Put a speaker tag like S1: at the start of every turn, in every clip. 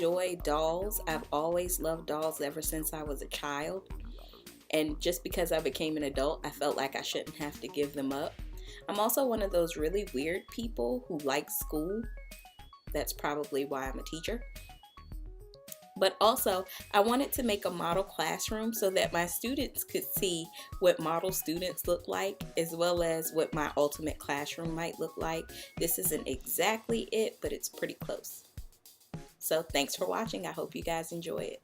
S1: enjoy dolls. I've always loved dolls ever since I was a child. And just because I became an adult, I felt like I shouldn't have to give them up. I'm also one of those really weird people who like school. That's probably why I'm a teacher. But also, I wanted to make a model classroom so that my students could see what model students look like, as well as what my ultimate classroom might look like. This isn't exactly it, but it's pretty close. So thanks for watching. I hope you guys enjoy it.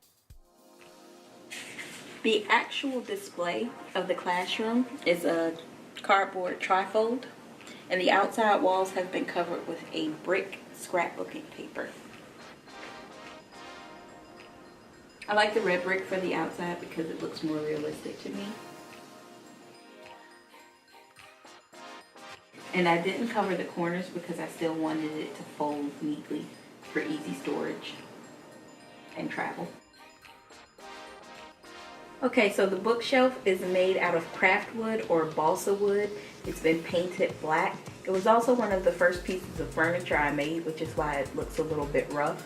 S1: The actual display of the classroom is a cardboard trifold, and the outside walls have been covered with a brick scrapbooking paper. I like the red brick for the outside because it looks more realistic to me. And I didn't cover the corners because I still wanted it to fold neatly for easy storage and travel. Okay, so the bookshelf is made out of craftwood or balsa wood. It's been painted black. It was also one of the first pieces of furniture I made, which is why it looks a little bit rough.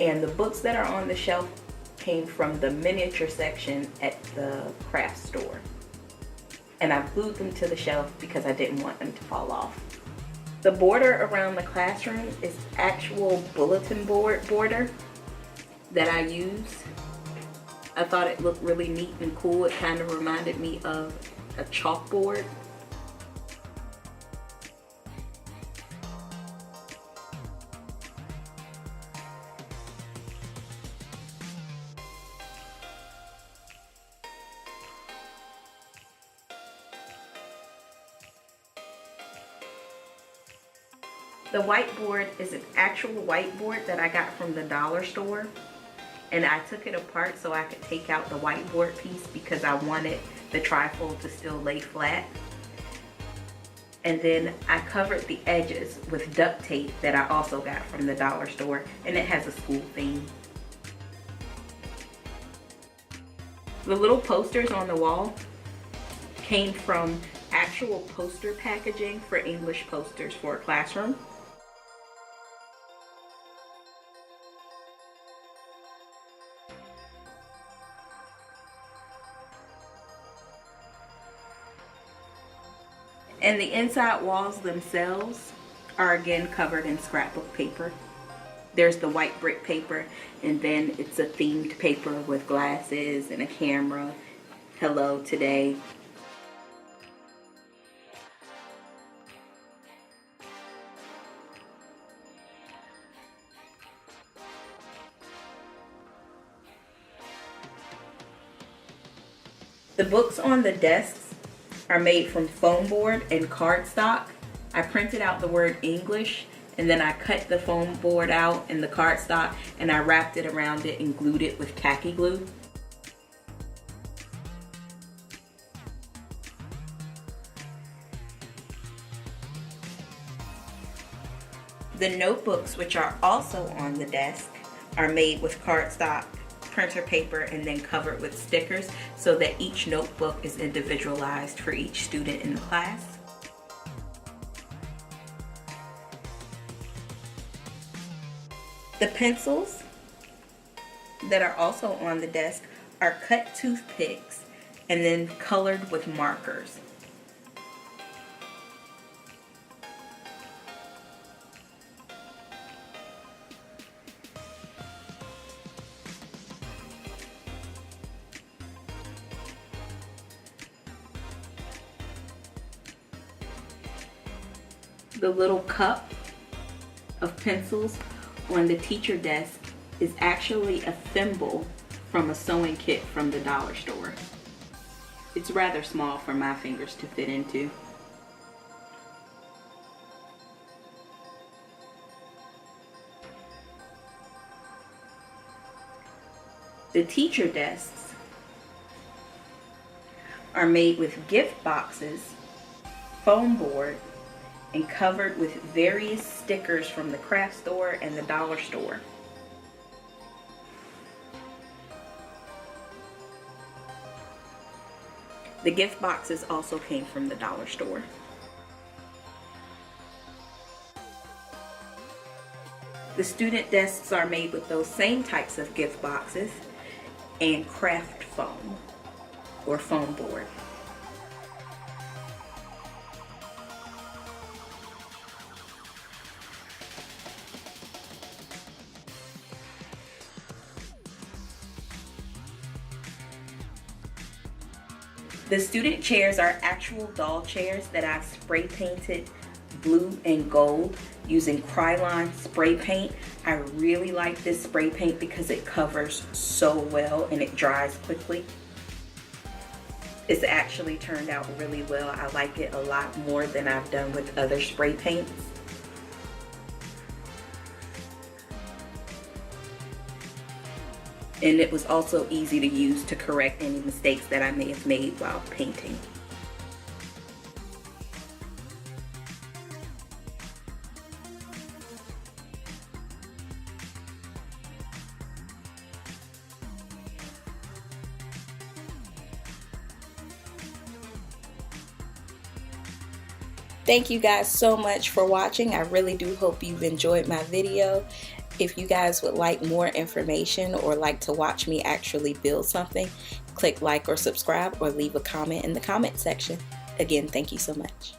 S1: And the books that are on the shelf came from the miniature section at the craft store. And I glued them to the shelf because I didn't want them to fall off. The border around the classroom is actual bulletin board border that I use. I thought it looked really neat and cool. It kind of reminded me of a chalkboard. The whiteboard is an actual whiteboard that I got from the dollar store, and I took it apart so I could take out the whiteboard piece because I wanted the trifold to still lay flat. And then I covered the edges with duct tape that I also got from the dollar store, and it has a school theme. The little posters on the wall came from actual poster packaging for English posters for a classroom. And the inside walls themselves are again covered in scrapbook paper. There's the white brick paper, and then it's a themed paper with glasses and a camera. Hello today. The books on the desks are made from foam board and cardstock. I printed out the word English, and then I cut the foam board out and the cardstock, and I wrapped it around it and glued it with Tacky Glue. The notebooks, which are also on the desk, are made with cardstock, printer paper, and then covered with stickers so that each notebook is individualized for each student in the class. The pencils that are also on the desk are cut toothpicks and then colored with markers. The little cup of pencils on the teacher desk is actually a thimble from a sewing kit from the dollar store. It's rather small for my fingers to fit into. The teacher desks are made with gift boxes, foam board, and covered with various stickers from the craft store and the dollar store. The gift boxes also came from the dollar store. The student desks are made with those same types of gift boxes and craft foam or foam board. The student chairs are actual doll chairs that I've spray painted blue and gold using Krylon Spraypaint. I really like this spray paint because it covers so well and it dries quickly. It's actually turned out really well. I like it a lot more than I've done with other spray paints. And it was also easy to use to correct any mistakes that I may have made while painting. Thank you guys so much for watching. I really do hope you've enjoyed my video. If you guys would like more information or like to watch me actually build something, click like or subscribe or leave a comment in the comment section. Again, thank you so much.